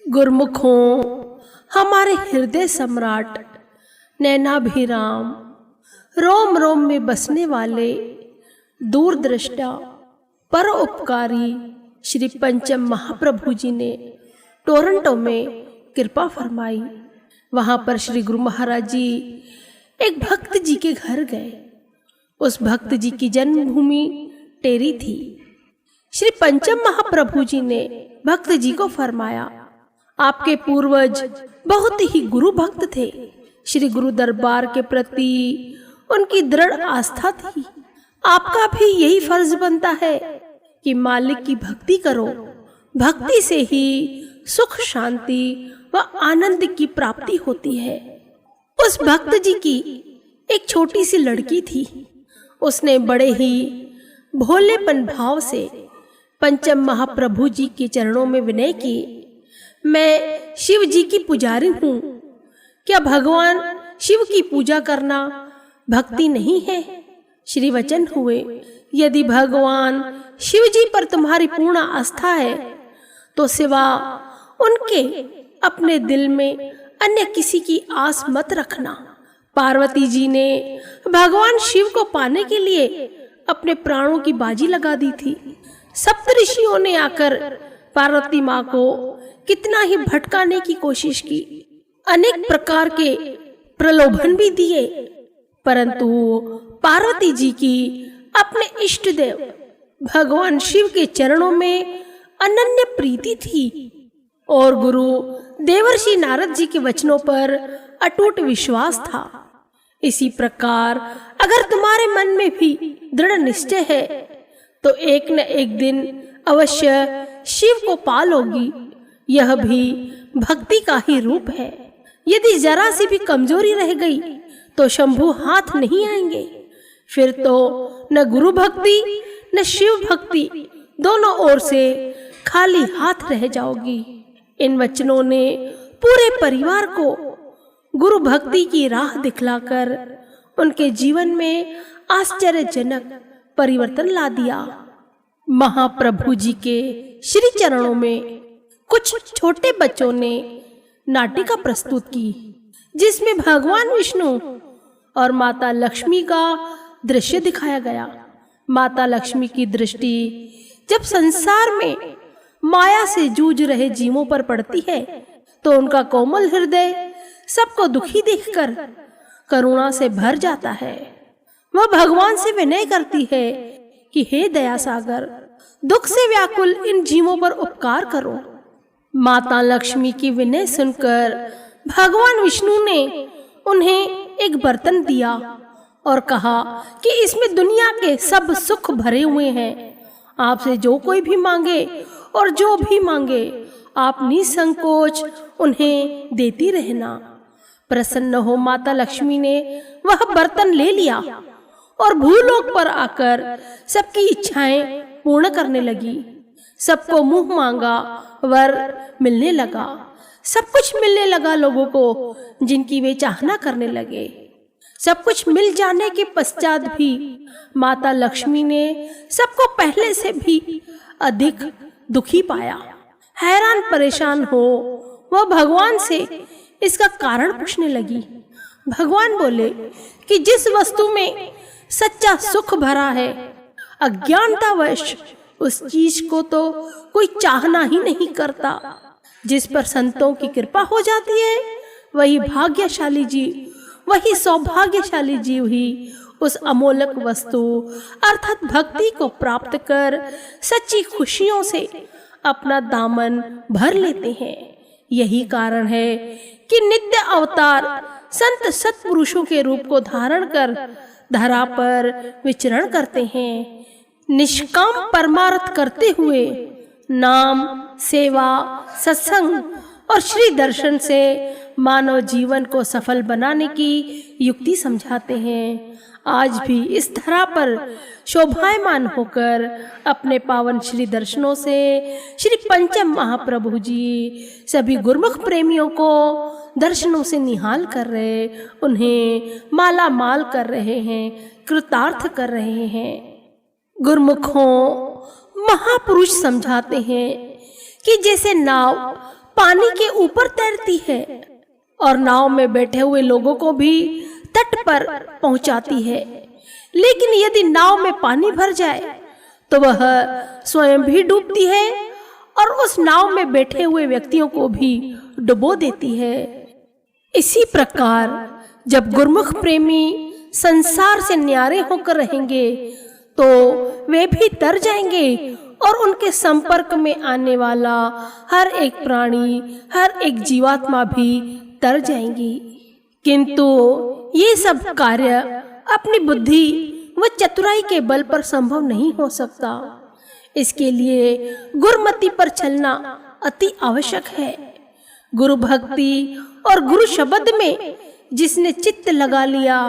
गुरमुखों, हमारे हृदय सम्राट नैनाभिराम, रोम रोम में बसने वाले दूरदृष्टा परोपकारी श्री पंचम महाप्रभु जी ने टोरंटो में कृपा फरमाई। वहां पर श्री गुरु महाराज जी एक भक्त जी के घर गए। उस भक्त जी की जन्मभूमि टेरी थी। श्री पंचम महाप्रभु जी ने भक्त जी को फरमाया, आपके पूर्वज बहुत ही गुरु भक्त थे। श्री गुरु दरबार के प्रति उनकी दृढ़ आस्था थी। आपका भी यही फर्ज बनता है कि मालिक की भक्ति करो। भक्ति से ही सुख, शांति व आनंद की प्राप्ति होती है। उस भक्त जी की एक छोटी सी लड़की थी। उसने बड़े ही भोलेपन भाव से पंचम महाप्रभु जी के चरणों में विनय की, मैं शिव जी की पुजारी हूँ। क्या भगवान शिव की पूजा करना भक्ति नहीं है? श्री वचन हुए, यदि भगवान शिव जी पर तुम्हारी पूर्ण आस्था है तो सिवा उनके अपने दिल में अन्य किसी की आस मत रखना। पार्वती जी ने भगवान शिव को पाने के लिए अपने प्राणों की बाजी लगा दी थी। सप्तऋषियों ने आकर पार्वती माँ को कितना ही भटकाने की कोशिश की, अनेक प्रकार के प्रलोभन भी दिए, परंतु पार्वती जी की अपने इष्ट देव भगवान शिव के चरणों में अनन्य प्रीति थी और गुरु देवर्षि नारद जी के वचनों पर अटूट विश्वास था। इसी प्रकार अगर तुम्हारे मन में भी दृढ़ निश्चय है तो एक न एक दिन अवश्य शिव को पालोगी। यह भी भक्ति का ही रूप है। यदि जरा सी भी कमजोरी रह गई तो शंभु हाथ नहीं आएंगे। फिर तो न गुरु भक्ति न शिव भक्ति, दोनों ओर से खाली हाथ रह जाओगी। इन वचनों ने पूरे परिवार को गुरु भक्ति की राह दिखलाकर उनके जीवन में आश्चर्यजनक परिवर्तन ला दिया। महाप्रभु जी के श्री चरणों में कुछ छोटे बच्चों ने नाटिका प्रस्तुत की, जिसमें भगवान विष्णु और माता लक्ष्मी का दृश्य दिखाया गया। माता लक्ष्मी की दृष्टि जब संसार में माया से जूझ रहे जीवों पर पड़ती है तो उनका कोमल हृदय सबको दुखी देखकर करुणा से भर जाता है। वह भगवान से विनय करती है कि हे दया सागर, दुख से व्याकुल इन जीवों पर उपकार करो। माता लक्ष्मी की विनय सुनकर भगवान विष्णु ने उन्हें एक बर्तन दिया और कहा कि इसमें दुनिया के सब सुख भरे हुए हैं। आपसे जो कोई भी मांगे और जो भी मांगे आप निसंकोच उन्हें देती रहना। प्रसन्न हो माता लक्ष्मी ने वह बर्तन ले लिया और भूलोक पर आकर सबकी इच्छाएं पूर्ण करने लगी। सबको मुंह मांगा वर मिलने लगा। सब कुछ मिलने लगा लोगों को जिनकी वे चाहना करने लगे। सब कुछ मिल जाने के पश्चात भी माता लक्ष्मी ने सबको पहले से भी अधिक दुखी पाया। हैरान परेशान हो वह भगवान से इसका कारण पूछने लगी। भगवान बोले कि जिस वस्तु में सच्चा सुख भरा है, अज्ञानतावश उस चीज को तो कोई चाहना ही नहीं करता। जिस पर संतों की कृपा हो जाती है वही भाग्यशाली जीव, वही सौभाग्यशाली जीव ही उस अमोलक वस्तु अर्थात भक्ति को प्राप्त कर सच्ची खुशियों से अपना दामन भर लेते हैं। यही कारण है कि नित्य अवतार संत सत्पुरुषों के रूप को धारण कर धरा पर विचरण करते हैं। निष्काम परमार्थ करते हुए नाम, सेवा, सत्संग और श्री दर्शन से मानव जीवन को सफल बनाने की युक्ति समझाते हैं। आज भी इस धरा पर शोभायमान होकर अपने पावन श्री दर्शनों से श्री पंचम महाप्रभु जी सभी गुरमुख प्रेमियों को दर्शनों से निहाल कर रहे, उन्हें माला माल कर रहे हैं, कृतार्थ कर रहे हैं। गुरमुखों, महापुरुष समझाते हैं कि जैसे नाव पानी के ऊपर तैरती है और नाव में बैठे हुए लोगों को भी तट पर पहुंचाती है। लेकिन यदि नाव में पानी भर जाए तो वह स्वयं भी डूबती है और उस नाव में बैठे हुए व्यक्तियों को भी डुबो देती है। इसी प्रकार जब गुरमुख प्रेमी संसार से न्यारे होकर रहेंगे तो वे भी तर जाएंगे और उनके संपर्क में आने वाला हर एक प्राणी, हर एक जीवात्मा भी तर जाएंगी। किंतु ये सब कार्य अपनी बुद्धि व चतुराई के बल पर संभव नहीं हो सकता। इसके लिए गुरुमति पर चलना अति आवश्यक है। गुरु भक्ति और गुरु शब्द में जिसने चित्त लगा लिया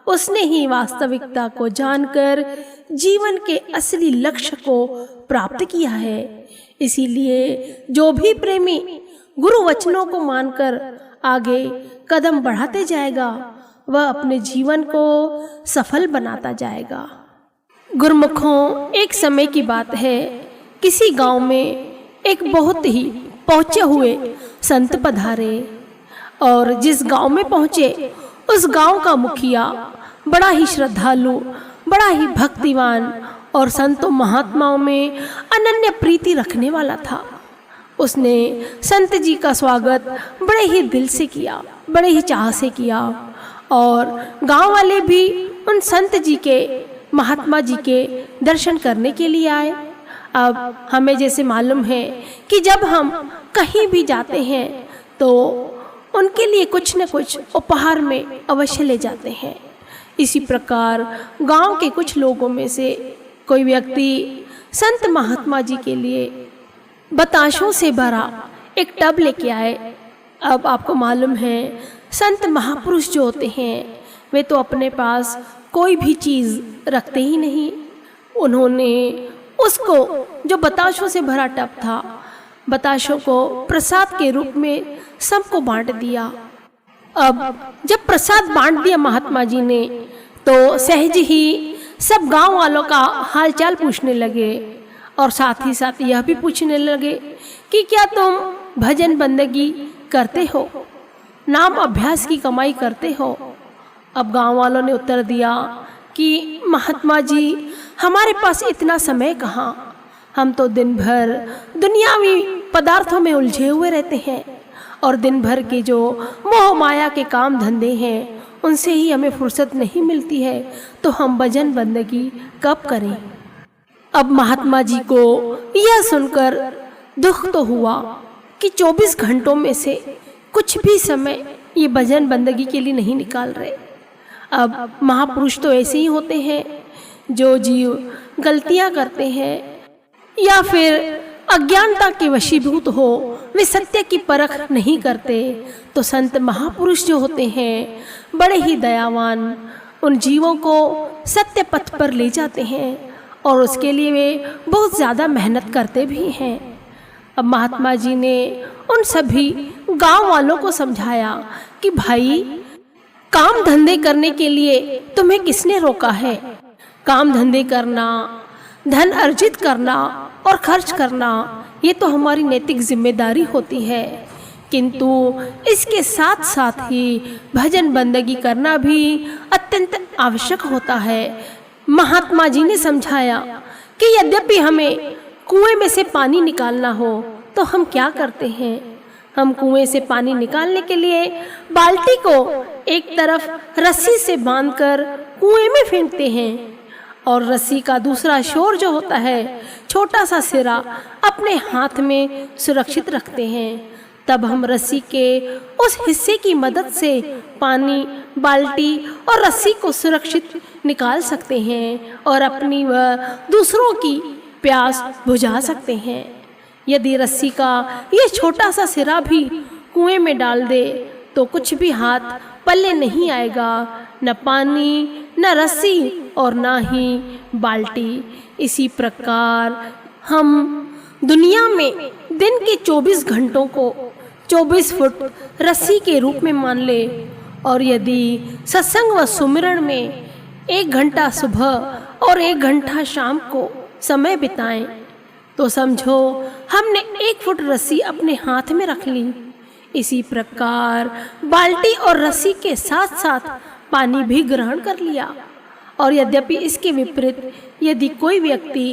उसने ही वास्तविकता को जानकर जीवन के असली लक्ष्य को प्राप्त किया है। इसीलिए जो भी प्रेमी गुरु वचनों को मानकर आगे कदम बढ़ाते जाएगा वह अपने जीवन को सफल बनाता जाएगा। गुरुमुखों, एक समय की बात है, किसी गांव में एक बहुत ही पहुंचे हुए संत पधारे और जिस गांव में पहुंचे उस गांव का मुखिया बड़ा ही श्रद्धालु, बड़ा ही भक्तिवान और संतों महात्माओं में अनन्य प्रीति रखने वाला था। उसने संत जी का स्वागत बड़े ही दिल से किया, बड़े ही चाह से किया और गांव वाले भी उन संत जी के, महात्मा जी के दर्शन करने के लिए आए। अब हमें जैसे मालूम है कि जब हम कहीं भी जाते हैं तो उनके लिए कुछ न कुछ उपहार में अवश्य ले जाते हैं। इसी प्रकार गांव के कुछ लोगों में से कोई व्यक्ति संत महात्मा जी के लिए बताशों से भरा एक टब लेके आए। अब आपको मालूम है संत महापुरुष जो होते हैं वे तो अपने पास कोई भी चीज़ रखते ही नहीं। उन्होंने उसको जो बताशों से भरा टब था, बताशों को प्रसाद के रूप में सबको बांट दिया। अब जब प्रसाद बांट दिया महात्मा जी ने तो सहज ही सब गांव वालों का हालचाल पूछने लगे और साथ ही साथ यह भी पूछने लगे कि क्या तुम भजन बंदगी करते हो, नाम अभ्यास की कमाई करते हो। अब गांव वालों ने उत्तर दिया कि महात्मा जी हमारे पास इतना समय कहाँ, हम तो दिन भर दुनियावी पदार्थों में उलझे हुए रहते हैं और दिन भर के जो मोह माया के काम धंधे हैं उनसे ही हमें फुर्सत नहीं मिलती है, तो हम भजन बंदगी कब करें। अब महात्मा जी को यह सुनकर दुख तो हुआ कि 24 घंटों में से कुछ भी समय ये भजन बंदगी के लिए नहीं निकाल रहे। अब महापुरुष तो ऐसे ही होते हैं, जो जीव गलतियां करते हैं या फिर अज्ञानता के वशीभूत हो, वे सत्य की परख नहीं करते, तो संत महापुरुष जो होते हैं बड़े ही दयावान उन जीवों को सत्य पथ पर ले जाते हैं और उसके लिए वे बहुत ज़्यादा मेहनत करते भी हैं। अब महात्मा जी ने उन सभी गांव वालों को समझाया कि भाई, काम धंधे करने के लिए तुम्हें किसने रोका है। काम धंधे करना, धन अर्जित करना और खर्च करना ये तो हमारी नैतिक जिम्मेदारी होती है, किंतु इसके साथ साथ ही भजन बंदगी करना भी अत्यंत आवश्यक होता है। महात्मा जी ने समझाया कि यद्यपि हमें कुएं में से पानी निकालना हो तो हम क्या करते हैं, हम कुएं से पानी निकालने के लिए बाल्टी को एक तरफ रस्सी से बांधकर कुएं में फेंकते हैं और रस्सी का दूसरा छोर जो होता है, छोटा सा सिरा, अपने हाथ में सुरक्षित रखते हैं। तब हम रस्सी के उस हिस्से की मदद से पानी, बाल्टी और रस्सी को सुरक्षित निकाल सकते हैं और अपनी व दूसरों की प्यास बुझा सकते हैं। यदि रस्सी का ये छोटा सा सिरा भी कुएं में डाल दे तो कुछ भी हाथ पल्ले नहीं आएगा, न पानी, न रस्सी और न ही बाल्टी। इसी प्रकार हम दुनिया में दिन के 24 घंटों को 24 फुट रस्सी के रूप में मान ले और यदि सत्संग व सुमिरन में 1 घंटा सुबह और 1 घंटा शाम को समय बिताएं तो समझो हमने 1 फुट रस्सी अपने हाथ में रख ली। इसी प्रकार बाल्टी और रस्सी के साथ साथ पानी भी ग्रहण कर लिया। और यद्यपि इसके विपरीत यदि कोई व्यक्ति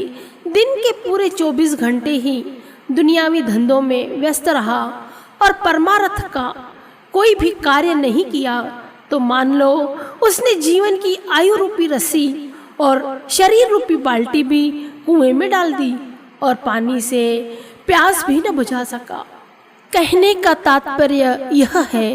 दिन के पूरे 24 घंटे ही दुनियावी धंधों में व्यस्त रहा और परमार्थ का कोई भी कार्य नहीं किया, तो मान लो उसने जीवन की आयु रूपी रस्सी और शरीर रूपी बाल्टी भी कुएं में डाल दी और पानी से प्यास भी न बुझा सका। कहने का तात्पर्य यह है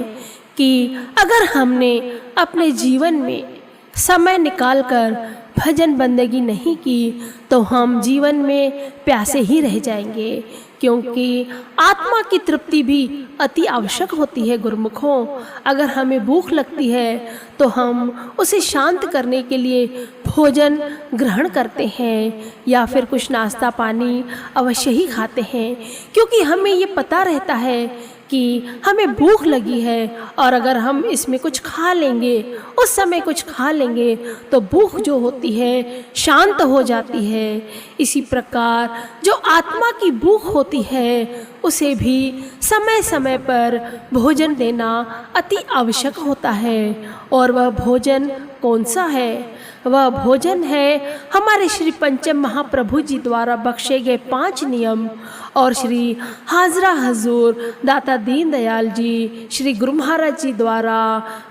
कि अगर हमने अपने जीवन में समय निकालकर भजन बंदगी नहीं की तो हम जीवन में प्यासे ही रह जाएंगे, क्योंकि आत्मा की तृप्ति भी अति आवश्यक होती है गुरुमुखों। अगर हमें भूख लगती है तो हम उसे शांत करने के लिए भोजन ग्रहण करते हैं या फिर कुछ नाश्ता पानी अवश्य ही खाते हैं, क्योंकि हमें ये पता रहता है कि हमें भूख लगी है और अगर हम इसमें कुछ खा लेंगे, उस समय कुछ खा लेंगे तो भूख जो होती है शांत हो जाती है। इसी प्रकार जो आत्मा की भूख होती है उसे भी समय समय पर भोजन देना अति आवश्यक होता है। और वह भोजन कौन सा है? वह भोजन है हमारे श्री पंचम महाप्रभु जी द्वारा बख्शे गए 5 नियम और श्री हाजरा हजूर दाता दीन दयाल जी श्री गुरु महाराज जी द्वारा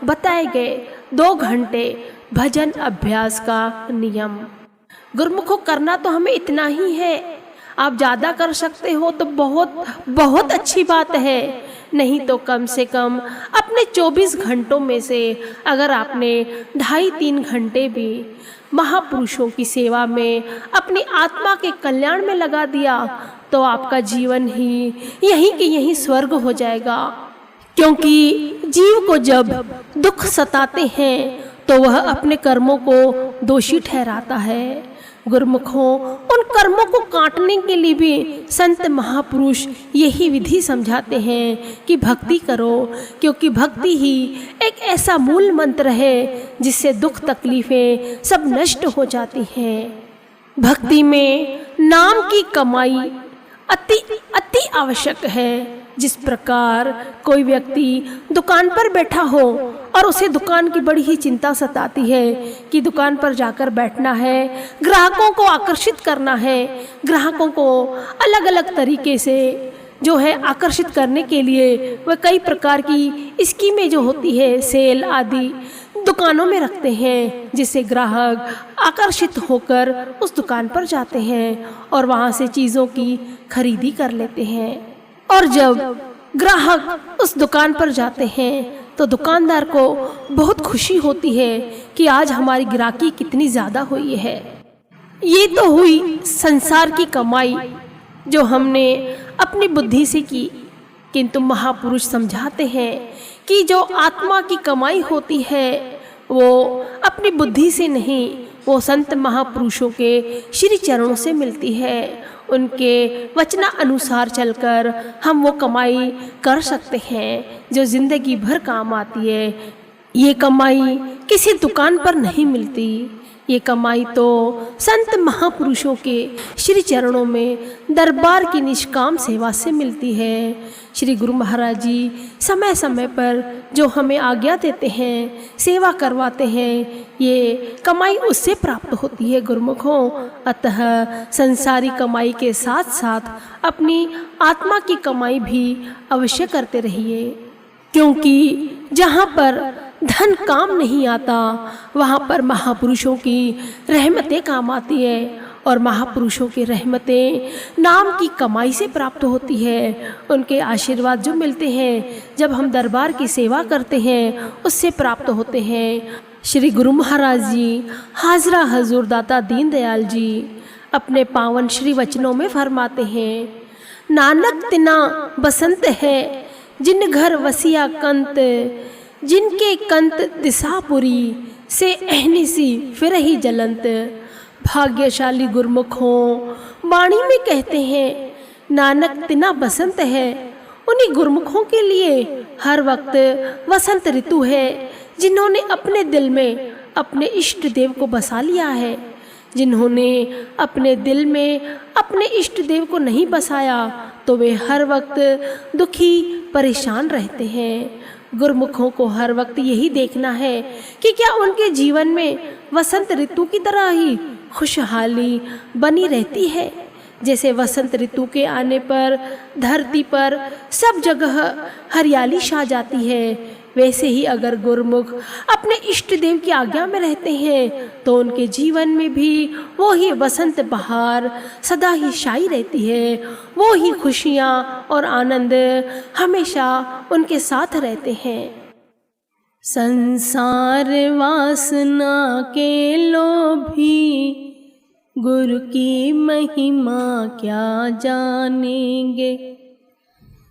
बताए गए 2 घंटे भजन अभ्यास का नियम। गुरुमुखों, करना तो हमें इतना ही है। आप ज़्यादा कर सकते हो तो बहुत बहुत अच्छी बात है, नहीं तो कम से कम अपने 24 घंटों में से अगर आपने 2.5-3 घंटे भी महापुरुषों की सेवा में अपनी आत्मा के कल्याण में लगा दिया तो आपका जीवन ही यहीं के यहीं स्वर्ग हो जाएगा। क्योंकि जीव को जब दुख सताते हैं तो वह अपने कर्मों को दोषी ठहराता है। गुरुमुखों, उन कर्मों को काटने के लिए भी संत महापुरुष यही विधि समझाते हैं कि भक्ति करो, क्योंकि भक्ति ही एक ऐसा मूल मंत्र है जिससे दुख तकलीफें सब नष्ट हो जाती हैं। भक्ति में नाम की कमाई अति अति आवश्यक है। जिस प्रकार कोई व्यक्ति दुकान पर बैठा हो और उसे दुकान की बड़ी ही चिंता सताती है कि दुकान पर जाकर बैठना है, ग्राहकों को आकर्षित करना है, ग्राहकों को अलग अलग तरीके से जो है आकर्षित करने के लिए वह कई प्रकार की स्कीमें जो होती है सेल आदि दुकानों में रखते हैं, जिससे ग्राहक आकर्षित होकर उस दुकान पर जाते हैं और वहाँ से चीज़ों की खरीदी कर लेते हैं। और जब ग्राहक उस दुकान पर जाते हैं तो दुकानदार को बहुत खुशी होती है कि आज हमारी ग्राहकी कितनी ज़्यादा हुई है। ये तो हुई संसार की कमाई जो हमने अपनी बुद्धि से की, किंतु महापुरुष समझाते हैं कि जो आत्मा की कमाई होती है वो अपनी बुद्धि से नहीं, वो संत महापुरुषों के श्री चरणों से मिलती है। उनके वचना अनुसार चलकर हम वो कमाई कर सकते हैं जो जिंदगी भर काम आती है। ये कमाई किसी दुकान पर नहीं मिलती, ये कमाई तो संत महापुरुषों के श्री चरणों में दरबार की निष्काम सेवा से मिलती है। श्री गुरु महाराज जी समय समय पर जो हमें आज्ञा देते हैं, सेवा करवाते हैं, ये कमाई उससे प्राप्त होती है गुरुमुखों। अतः संसारी कमाई के साथ साथ अपनी आत्मा की कमाई भी अवश्य करते रहिए, क्योंकि जहाँ पर धन काम नहीं आता वहाँ पर महापुरुषों की रहमतें काम आती है और महापुरुषों की रहमतें नाम की कमाई से प्राप्त होती है। उनके आशीर्वाद जो मिलते हैं जब हम दरबार की सेवा करते हैं उससे प्राप्त होते हैं। श्री गुरु महाराज जी हाजरा हजूर दाता दीन दयाल जी अपने पावन श्री वचनों में फरमाते हैं, नानक तिना बसंत है जिन घर वसिया कंत, जिनके कंत दिशापुरी से अहनिसी फिर ही जलंत। भाग्यशाली गुरमुखों वाणी में कहते हैं नानक तिना बसंत है, उन्हीं गुरमुखों के लिए हर वक्त वसंत ऋतु है जिन्होंने अपने दिल में अपने इष्ट देव को बसा लिया है, जिन्होंने अपने दिल में अपने इष्ट देव को नहीं बसाया तो वे हर वक्त दुखी परेशान रहते हैं। गुरमुखों को हर वक्त यही देखना है कि क्या उनके जीवन में वसंत ऋतु की तरह ही खुशहाली बनी रहती है। जैसे वसंत ऋतु के आने पर धरती पर सब जगह हरियाली छा जाती है, वैसे ही अगर गुरमुख अपने इष्ट देव की आज्ञा में रहते हैं तो उनके जीवन में भी वो ही वसंत बहार सदा ही छाई रहती है। वो ही खुशियाँ और आनंद हमेशा उनके साथ रहते हैं। संसार वासना के लोभी गुरु की महिमा क्या जानेंगे।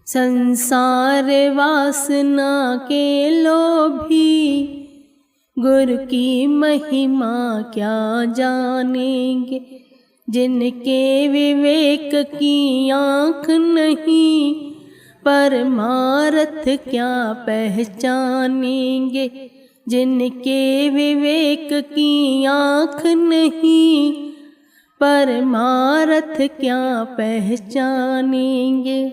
संसार वासना के लोभी गुरु की महिमा क्या जानेंगे। जिनके विवेक की आँख नहीं परमार्थ क्या पहचानेंगे। जिनके विवेक की आँख नहीं परमार्थ क्या पहचानेंगे।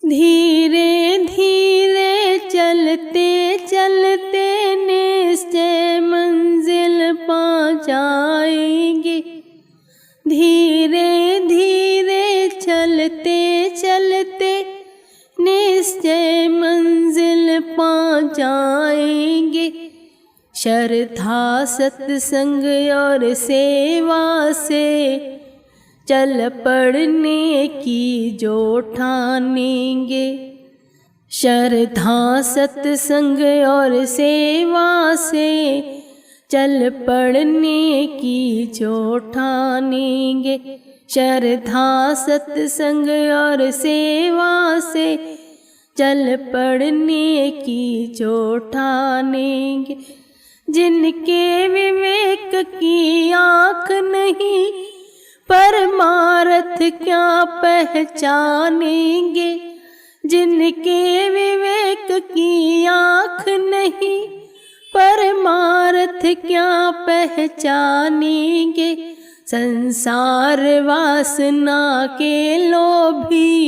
धीरे धीरे चलते चलते निश्चय मंजिल पा जाएंगे। धीरे धीरे चलते चलते निश्चय मंजिल पा जाएंगे। श्रद्धा सत्संग और सेवा से चल पड़ने की जो ठानेंगे। श्रद्धा सत्संग और सेवा से चल पड़ने की जो ठानेंगे। श्रद्धा सत्संग और सेवा से चल पड़ने की जो ठानेंगे। जिनके विवेक की आँख नहीं परमार्थ क्या पहचानेंगे। जिनके विवेक की आँख नहीं परमार्थ क्या पहचानेंगे। संसार वासना के लोभी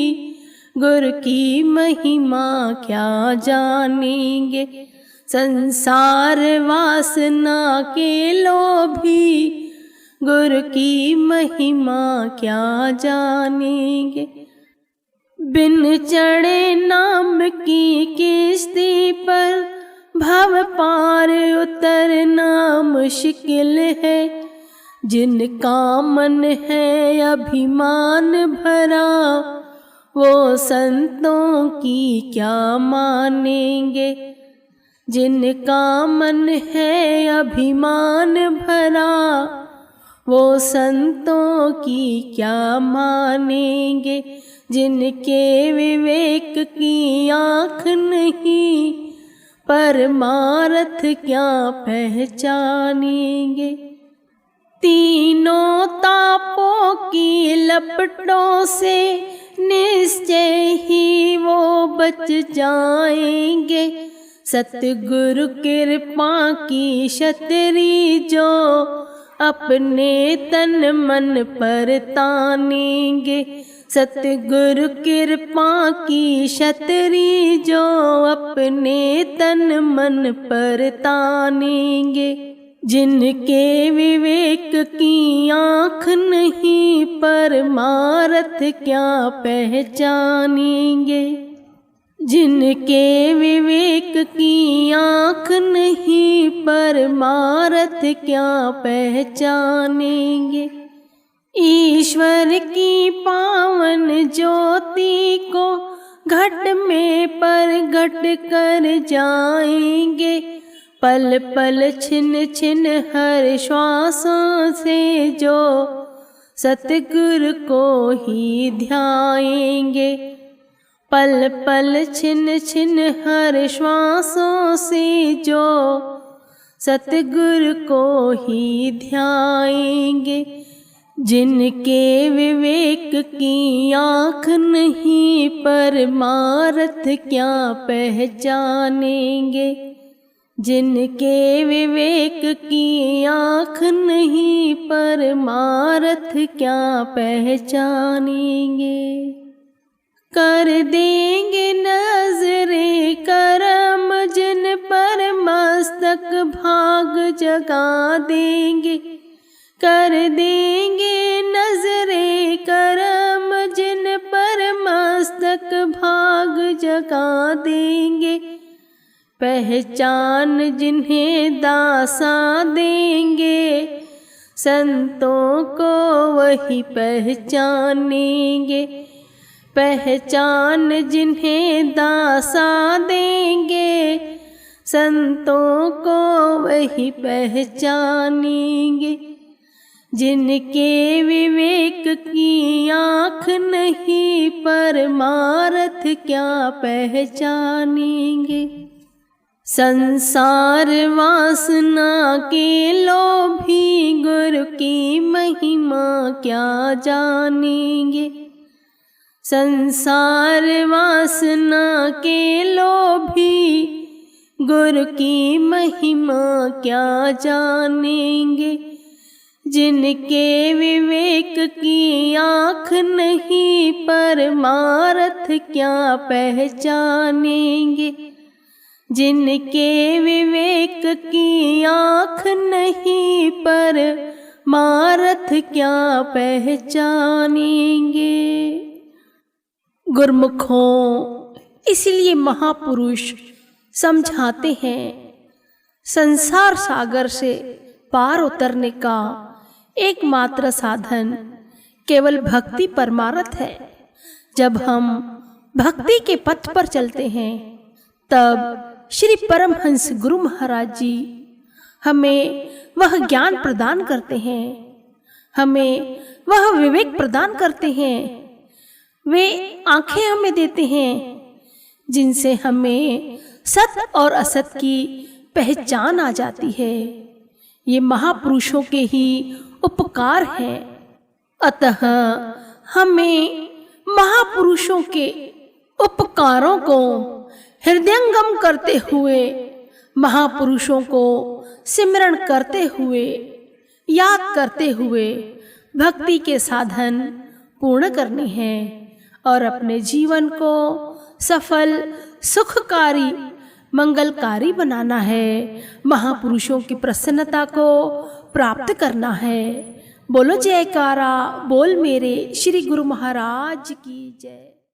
गुरु की महिमा क्या जानेंगे। संसार वासना के लोभी गुरु की महिमा क्या जानेंगे। बिन चढ़े नाम की किश्ती पर भव पार उतरना मुश्किल है। जिनका मन है अभिमान भरा वो संतों की क्या मानेंगे। जिनका मन है अभिमान भरा वो संतों की क्या मानेंगे। जिनके विवेक की आँख नहीं परमार्थ क्या पहचानेंगे। तीनों तापों की लपटों से निश्चय ही वो बच जाएंगे। सतगुरु कृपा की छतरी जो अपने तन मन पर तानेंगे। सतगुरु कृपा की छतरी जो अपने तन मन पर तानेंगे। जिनके विवेक की आँख नहीं परमार्थ क्या पहचानेंगे। जिनके विवेक की आँख नहीं परमार्थ क्या पहचानेंगे। ईश्वर की पावन ज्योति को घट में प्रगट कर जाएंगे। पल पल छिन छिन हर श्वासों से जो सतगुरु को ही ध्याएंगे। पल पल छिन छिन हर श्वासों से जो सतगुरु को ही ध्याएंगे। जिनके विवेक की आँख नहीं परमार्थ क्या पहचानेंगे। जिनके विवेक की आँख नहीं परमार्थ क्या पहचानेंगे। कर देंगे नजरे करम जिन पर मस्तक भाग जगा देंगे। कर देंगे नजरे करम जिन पर मस्तक भाग जगा देंगे। पहचान जिन्हें दासा देंगे, संतों को वही पहचानेंगे। पहचान जिन्हें दासा देंगे, संतों को वही पहचानेंगे। जिनके विवेक की आँख नहीं परमार्थ क्या पहचानेंगे। संसार वासना के लोभी गुरु की महिमा क्या जानेंगे। संसार वासना के लोभी गुरु की महिमा क्या जानेंगे। जिनके विवेक की आँख नहीं परमार्थ क्या पहचानेंगे। जिनके विवेक की आँख नहीं परमार्थ क्या पहचानेंगे। गुरमुखों, इसलिए महापुरुष समझाते हैं, संसार सागर से पार उतरने का एकमात्र साधन केवल भक्ति परमार्थ है। जब हम भक्ति के पथ पर चलते हैं, तब श्री परमहंस गुरु महाराज जी हमें वह ज्ञान प्रदान करते हैं, हमें वह विवेक प्रदान करते हैं, वे आंखें हमें देते हैं जिनसे हमें सत्य और असत की पहचान आ जाती है। ये महापुरुषों के ही उपकार हैं। अतः हमें महापुरुषों के उपकारों को हृदयंगम करते हुए, महापुरुषों को सिमरण करते हुए, याद करते हुए भक्ति के साधन पूर्ण करने हैं और अपने जीवन को सफल, सुखकारी, मंगलकारी बनाना है। महापुरुषों की प्रसन्नता को प्राप्त करना है। बोलो जयकारा बोल मेरे श्री गुरु महाराज की जय।